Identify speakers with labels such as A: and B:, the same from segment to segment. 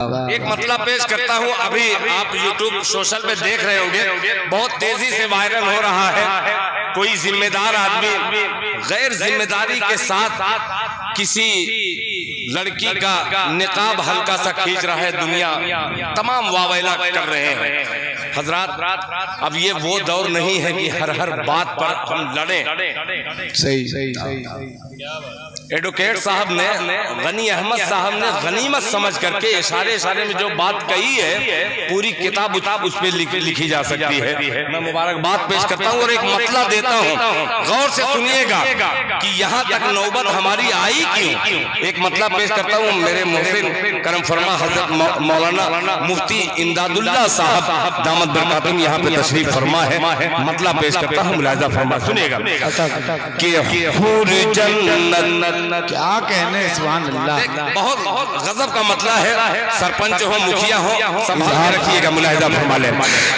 A: एक मतलब पेश करता हूँ। अभी आप YouTube सोशल पे देख रहे होंगे, बहुत तेजी से वायरल हो रहा है। कोई जिम्मेदार आदमी गैर जिम्मेदारी के साथ किसी लड़की का निकाब हल्का सा खींच रहा है। दुनिया तमाम वावेला कर रहे हैं। हजरात, अब ये वो दौर नहीं है कि हर हर बात पर हम लड़ें।
B: सही
A: एडवोकेट साहब ने, गनी अहमद साहब ने गनीमत समझ करके इशारे इशारे में जो बात कही है, पूरी किताब उस पे लिखी जा सकती है। मैं मुबारकबाद पेश करता हूँ और एक मतलब देता हूँ, गौर से सुनिएगा कि यहाँ तक नौबत हमारी आई क्यों। एक मतलब पेश करता हूँ। मेरे मुहसिन करम फरमा हजरत मौलाना मुफ्ती इमदादुल्लाह साहब दामद बरकातुहum यहाँ पे तशरीफ फरमा है। मतलब पेश करता हूँ, मुलाहिजा फरमा सुनिएगा कि हूर जन्नत,
B: क्या कहने सुभान अल्लाह।
A: बहुत गजब का मतलब है। सरपंच हो, मुखिया हो, संभाल के रखिएगा। मुलाहिजा फरमा ले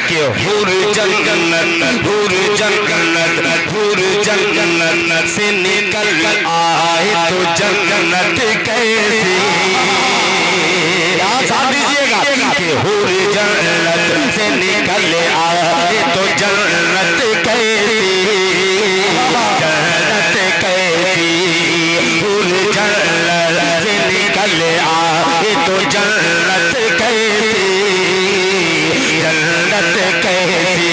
A: कि हूर जन्नत, हूर जन्नत, हूर जन्नत से निकल आए तो जन्नत कैसी। साथ दीजिएगा कि हूर जन्नत से निकल आए तो जन्नत कैसी, जन्नत कैसी। हूर जन्नत से निकल आए तो जन्नत कैसी, जन्नत कैसी।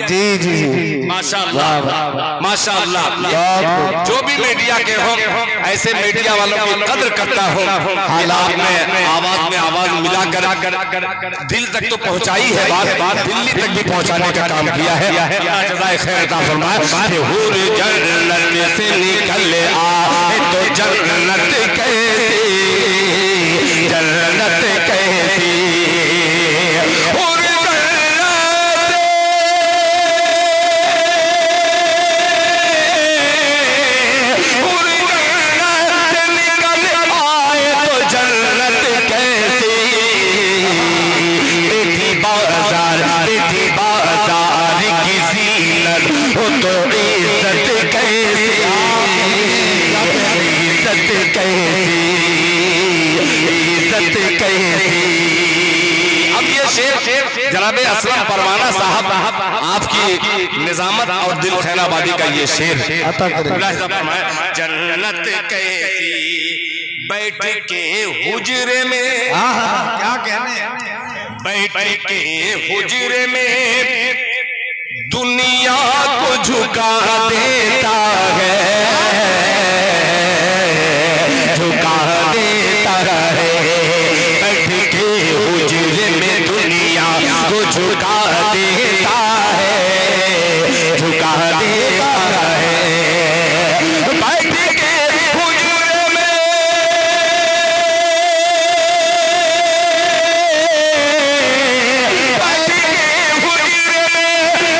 B: जी जी
A: माशाअल्लाह माशाअल्लाह। जो भी मीडिया के हो, ऐसे मीडिया वालों की कदर करता हो। हालात में आवाज मिलाकर दिल तक तो पहुंचाई है बात, दिल्ली तक भी पहुंचाने का काम किया है। जज़ाए खैर अता फरमाए। हूर जन्नत से निकल आए तो जन्नत कैसी, जन्नत कैसी। जनाबे असलम परवाना साहब आपकी निजामत और दिल खैराबादी का ये शेर। जन्नत कैसी बैठ के हुजरे में,
B: क्या कहने,
A: बैठ के हुजरे में दुनिया को झुका देता है, झुका देता है। बैठ के हुजरे में दुनिया को झुका देता है, झुका देता है। बैठ के हुजरे में, बैठ के हुजरे में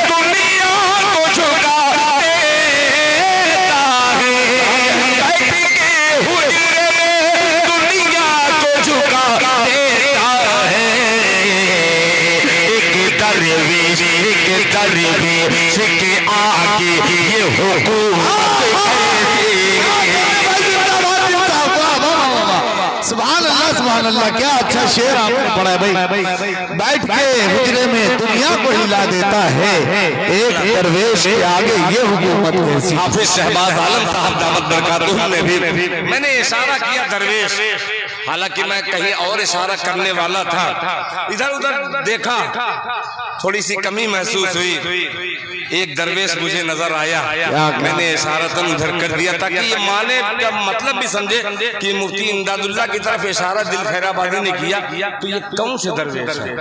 A: दुनिया को झुका देता है। बैठ के हुजरे में दुनिया को झुका देता है। एक दरवेश के आगे ये हुकूमत
B: सुभान अल्लाह सुभान अल्लाह। क्या अच्छा शेर आपने पढ़ा है भाई। बैठ के हुजरे में दुनिया को हिला देता है, एक दरवेश के आगे ये हुकूमत कैसी।
A: हाफिज शहबाज आलम साहब दामद बरकातुहum ने भी, मैंने इशारा किया दरवेश, हालांकि मैं कहीं और इशारा करने वाला था। इधर उधर देखा थोड़ी सी कमी महसूस हुई। एक दरवेश मुझे नजर आया, मैंने इशारतन उधर कर दिया ताकि ये माने का मतलब भी समझे कि मुफ्ती इमदादुल्लाह की तरफ इशारा दिल खैराबादी ने किया, तो ये कौन से दरवेश है?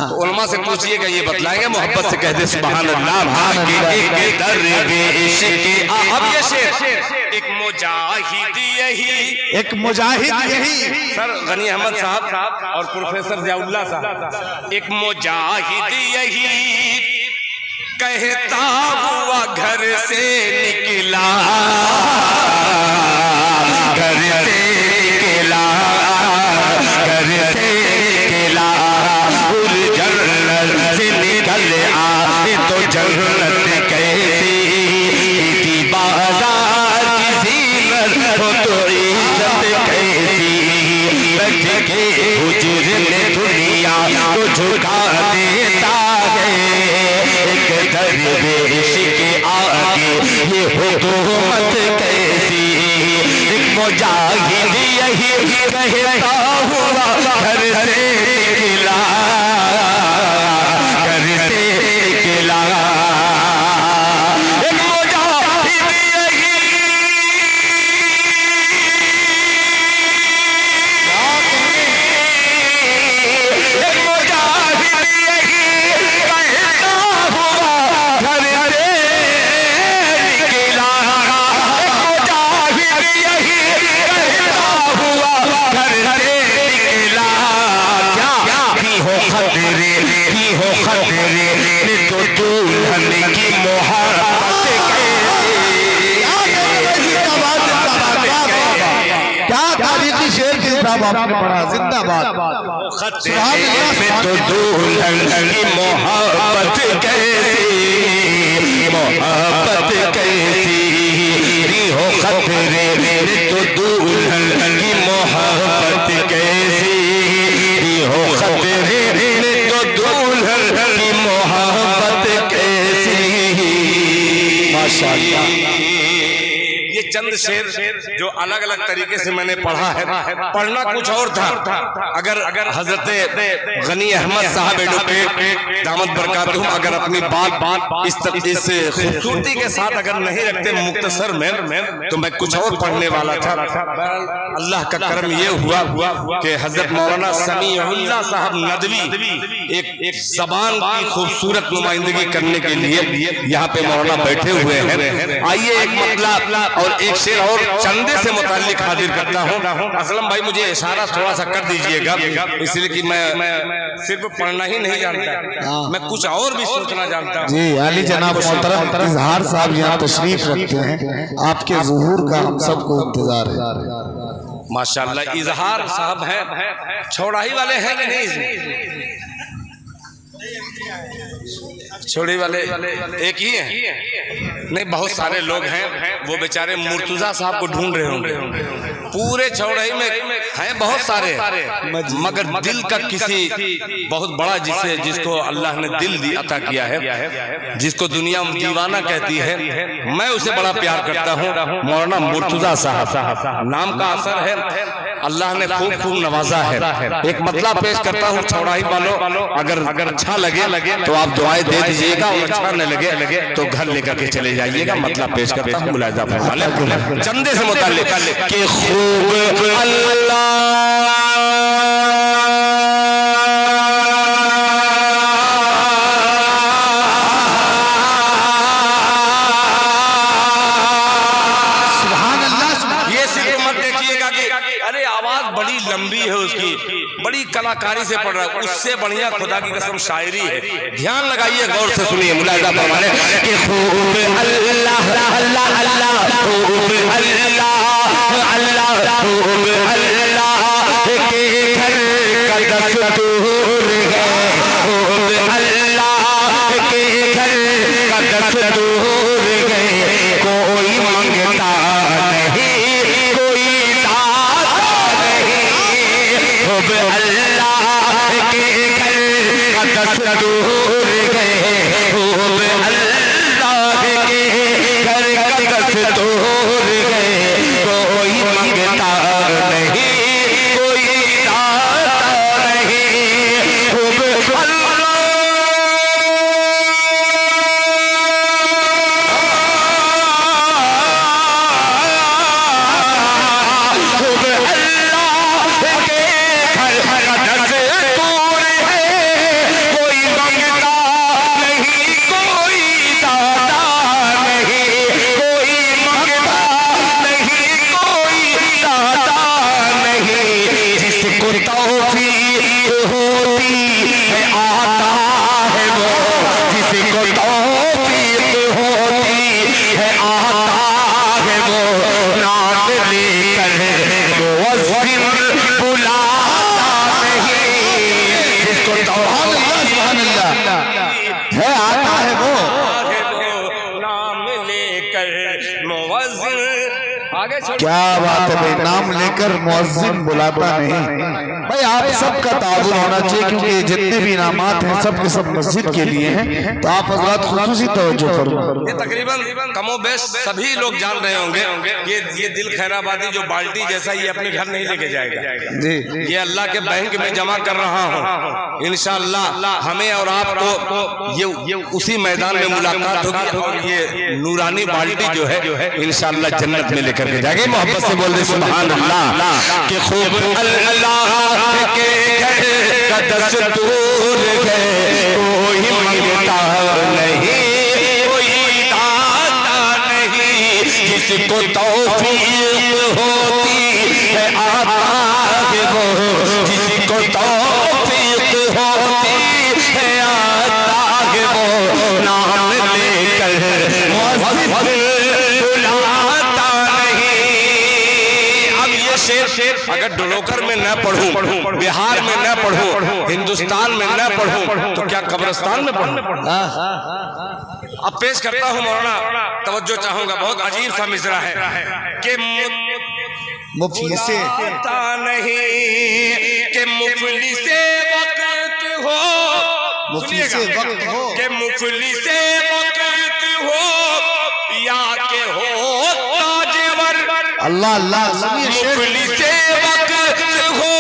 A: तो उलमा से पूछिएगा, ये बतलाएंगे। मोहब्बत से कह दे सुभान अल्लाह। एक दरवेश के अब ये शेर, एक मुजाहिद यही,
B: एक मुजाहिद यही
A: सर गनी अहमद साहब और प्रोफेसर जियाउल्लाह साहब, एक मुजाहिद यही कहता हुआ घर से निकला, घर से निकला, घर से निकला, जन्नत से निकल आए तो जन्नत कैसी थी, बाजार की ज़ीनत हो तो इज्जत कैसी, बैठ के हुजूर ने दुनिया को झुका देता है, एक दरवेश के आगे ये हुकूमत कैसी, एक मुजाहिद यही कहता हुआ घर से निकला, घर से निकला, एक मुजाहिद यही, एक मुजाहिद यही कहता हुआ घर से निकला, एक मुजाहिद यही कहता हुआ घर से निकला, क्या भी हो खतरे, भी हो खतरे, तो दुल्हन की मोहब्बत
B: क्या तारीखी शेर की किताब आपने पढ़ा, जिंदाबाद।
A: तो दुल्हन की मोहब्बत कैसी, मोहब्बत कैसी, भी हो खतरे तो दुल्हन की मोहब्बत कैसी, भी हो खतरे तो दुल्हन की मोहब्बत कैसी। माशाअल्लाह। ये चंद शेर जो अलग अलग तरीके से मैंने पढ़ा है, पढ़ना कुछ और था। अगर हजरत गनी अहमद साहब एडवोकेट दामद बरकातुहू अगर अपनी बात इस खूबसूरती के साथ अगर नहीं रखते मुख्तसर में, तो मैं कुछ और पढ़ने वाला था। अल्लाह का करम ये हुआ कि हजरत मौलाना समीउल्लाह साहब नदवी एक जबान की खूबसूरत नुमाइंदगी करने के लिए यहाँ पे मौलाना बैठे हुए हैं। आइए एक मतलब और एक शेर और चंदे से मुताल्लिक हाजिर करता हूँ। असलम भाई मुझे इशारा थोड़ा सा कर दीजिएगा, इसलिए कि मैं सिर्फ पढ़ना ही नहीं जानता, मैं कुछ और भी सोचना जानता हूँ।
B: जी अली जनाब मोहतरम इजहार साहब यहाँ तशरीफ रखते हैं, आपके ज़ुहूर का हम सबको इंतजार है।
A: माशाअल्लाह इजहार साहब हैं, छौड़ाही वाले हैं कि नहीं? छोड़ी वाले एक ही हैं? नहीं, बहुत सारे लोग हैं। वो बेचारे मुर्तुजा साहब को ढूंढ रहे होंगे। पूरे चौड़ाई में हैं बहुत सारे, मगर दिल का किसी बहुत बड़ा जिसको अल्लाह ने दिल दी अता किया है, जिसको दुनिया दीवाना कहती है, मैं उसे बड़ा प्यार करता हूँ। मौलाना मुर्तुजा साहब नाम का असर है, अल्लाह ने खूब खूब नवाजा है। एक मतलब पेश करता हूँ चौड़ाई वालों, अगर अच्छा लगे तो आप दुआएं दे दीजिएगा, और अच्छा न लगे तो घर लेकर के चले जाइएगा। मतलब पेश करता हूँ मुलाहिजा फरमाइए चंदे से मुताल्लिक कि खूब अल्लाह बड़ी लंबी है, उसकी बड़ी कलाकारी से पढ़ रहा है, उससे बढ़िया खुदा की कसम शायरी है। ध्यान लगाइए, गौर से सुनिए, मुलाहिजा फरमाइए कि खूब अल्लाह अल्लाह अल्लाह खूब अल्लाह अल्लाह खूब अल्लाह के घर का दस्तूर है, खूब अल्लाह के घर का दस्तूर है, कोई मंगता नहीं, कोई अल्लाह के घर का दस्तूर है, खूब अल्लाह के घर का दस्तूर है, कोई मंगता नहीं, कोई दाता नहीं, खूब अल्लाह
B: क्या बात है भाई, नाम लेकर मुअज्जिन बुलाता नहीं भाई। आप सबका ताउन होना चाहिए, क्योंकि जितने भी इनामात हैं सब के सब मस्जिद के लिए हैं, तो आप हज़रात खुसूसी तवज्जो फरमाएं।
A: ये तकरीबन कमोबेश सभी लोग जान रहे होंगे, ये दिल खैराबादी जो बाल्टी जैसा ये अपने घर नहीं लेके जाएगा
B: जी,
A: ये अल्लाह के बैंक में जमा कर रहा हूँ। इंशाअल्लाह हमें और आपको ये उसी मैदान में मुलाकात होगी और ये नूरानी बाल्टी जो है इंशाअल्लाह जन्नत में लेकर के जाएगी। मोहब्बत से बोल दे सुभान अल्लाह कि खूब अल्लाह के घर का दस्तूर है, कोई मंगता नहीं कोई दाता नहीं, जिसको तौफीक होती है आता है वो, जिसको तौफीक होती है आता है वो, नाम लेकर बुलाता नहीं। अब ये शेर अगर डोलोकर में न पढ़ूं, बिहार में न पढ़ूं, हिंदुस्तान में न पढ़ूं, तो क्या कब्रिस्तान में पढ़ूं? अब पेश करता हूँ मौलाना, तवज्जो चाहूंगा, बहुत अजीब सा मिसरा है कि
B: मुफलिसे
A: नहीं कि मुफलिसे वक्त हो,
B: मुफलिसे वक्त हो,
A: कि मुफलिसे वक्त हो या के हो ताजवर।
B: अल्लाह अल्लाह, सुनिए शेर,
A: मुफलिसे वक्त हो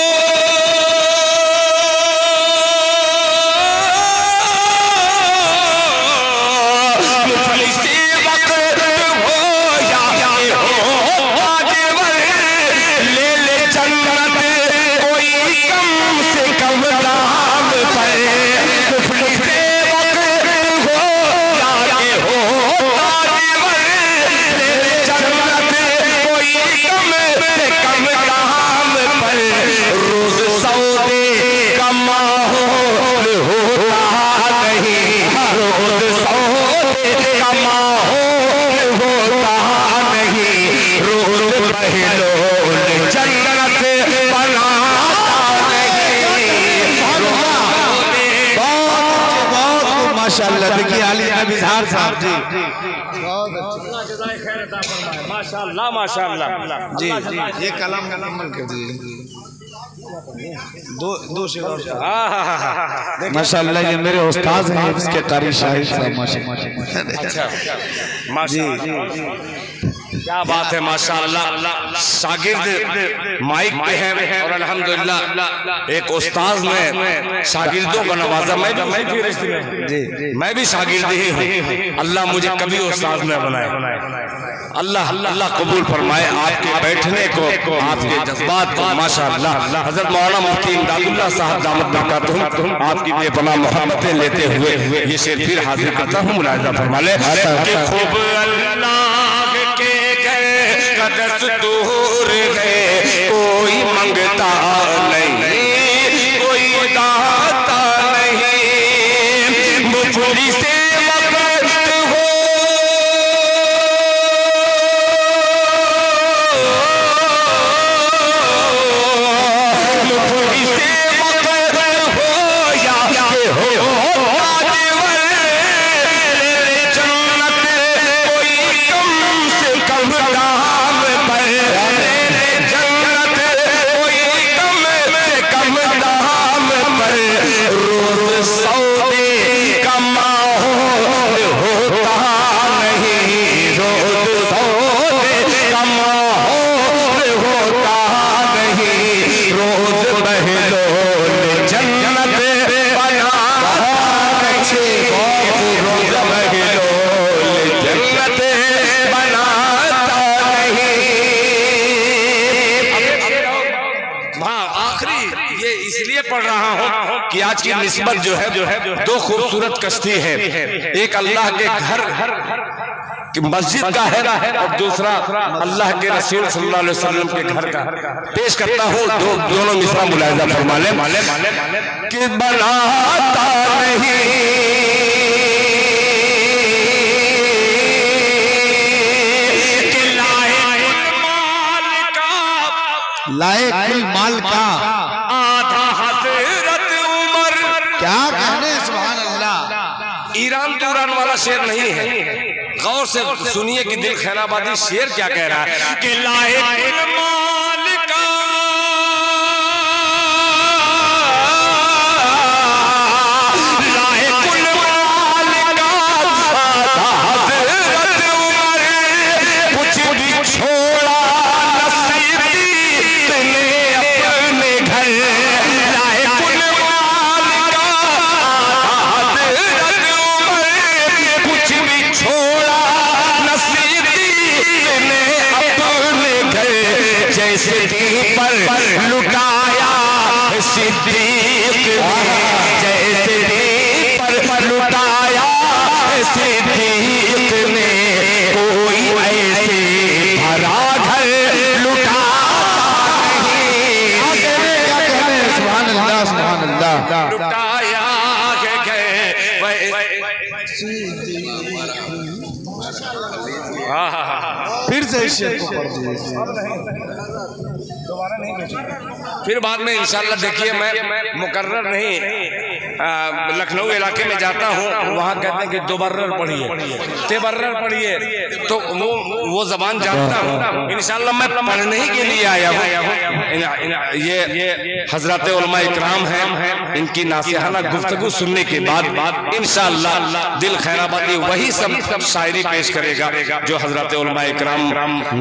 B: माशाअल्लाह। देखिए अली बिहार साहब जी,
A: माशाअल्लाह माशाअल्लाह
B: जी जी, ये कलाम मुकम्मल कर दीजिए। दो शेर और माशाअल्लाह, ये मेरे उस्ताद हैं इसके कारी शाहिद साहब माशाअल्लाह।
A: अच्छा माशाअल्लाह, क्या बात है माशाअल्लाह। शागिर्द माइक पे हैं और अल्हम्दुलिल्लाह एक उस्ताद ने शागिर्दों को नवाजा। मैं भी शागिर्द ही हूँ। अल्लाह मुझे कभी उस्ताद न बनाए। अल्लाह अल्लाह कबूल फरमाए आपके बैठने को, आपके जज्बात को माशाअल्लाह। हज़रत मौलाना मुफ्ती इमदादुल्लाह साहब दामत बरकातुहू आपकी बेपनाह मोहब्बतें लेते हुए ये शेर फिर हाजिर करता हूँ, मुलाहिजा फरमा ले कि खूब अल्लाह के घर का दस्तूर है, कोई मंगता नहीं कोई दाता नहीं, मुफलिसे पढ़ रहा हूँ कि आज की निस्बत जो है दो खूबसूरत कश्ती है, एक अल्लाह के घर कि मस्जिद का है और दूसरा अल्लाह के रसूल सल्लल्लाहु अलैहि वसल्लम के घर का। पेश करता हूँ दोनों मिसरा मुलाहिजा फरमा ले कि बनाता नहीं
B: लाए कुल माल का
A: आधा हजरत उमर।
B: क्या कहने सुभान अल्लाह।
A: ईरान तुरान वाला शेर नहीं है, गौर से सुनिए कि दिल खैराबादी शेर क्या कह रहा है कि लाए माल का पर लुटाया सिद्दीक ने, जैसे पर लुटाया सिद्दीक ने, कोई ऐसे भरा घर लुटा नहीं।
B: सुभान अल्लाह, सुभान अल्लाह।
A: लुटाया
B: फिर से इस शेर को पढ़ दीजिए।
A: दोबारा नहीं फिर बाद में इंशाल्लाह देखिए मैं मुकर्रर नहीं लखनऊ इलाके में जाता हूँ, वहाँ कहते हैं कि दोबर्रर पढ़िए, तेबर्रर पढ़िए, तो वो जबान जानता हूँ। इंशाल्लाह मैं पढ़ने ही के लिए आया हूँ। ये हजरत उलमा इकराम हैं, इनकी नासिहाना गुफ्तगू सुनने के बाद इंशाल्लाह दिल खैराबादी वही सब शायरी पेश करेगा जो हजरत उलमा इकराम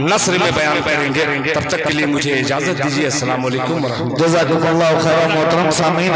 A: नस्र में बयान करेंगे। तब तक के लिए मुझे इजाजत दीजिए। अस्सलाम वालेकुम।
B: जज़ाकुमुल्लाह खैरन मोहतरम सामीन।